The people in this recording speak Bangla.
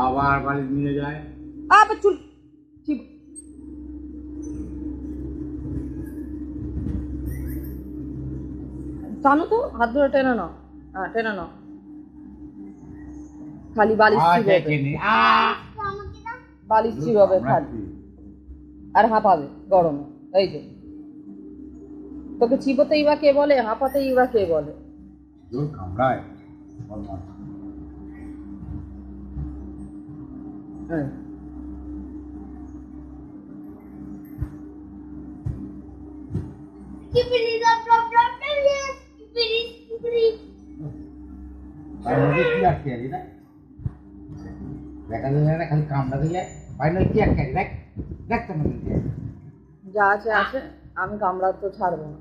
আবার বাড়ি নিয়ে যায়। আবার চুল ঠিক টানো তো, হাত ধরে টেনে নাও। হ্যাঁ টেনে নাও, খালি বালিশ চিবাবে, বালিশ চিবাবে খালি আর হাঁপাবে গরমে। এই যে তোকে চিবোতেই বা কে বলে, হাঁপাতেই বা কে বলে? জোর কামড়ায়। হ্যাঁ কি আটকে আলি না, দেখা যায় না, খালি কামড়া দিলে ফাইনাল কি আটকে দেখ দেখ তো। যা আছে আছে, আমি কামড়া তো ছাড়বো না।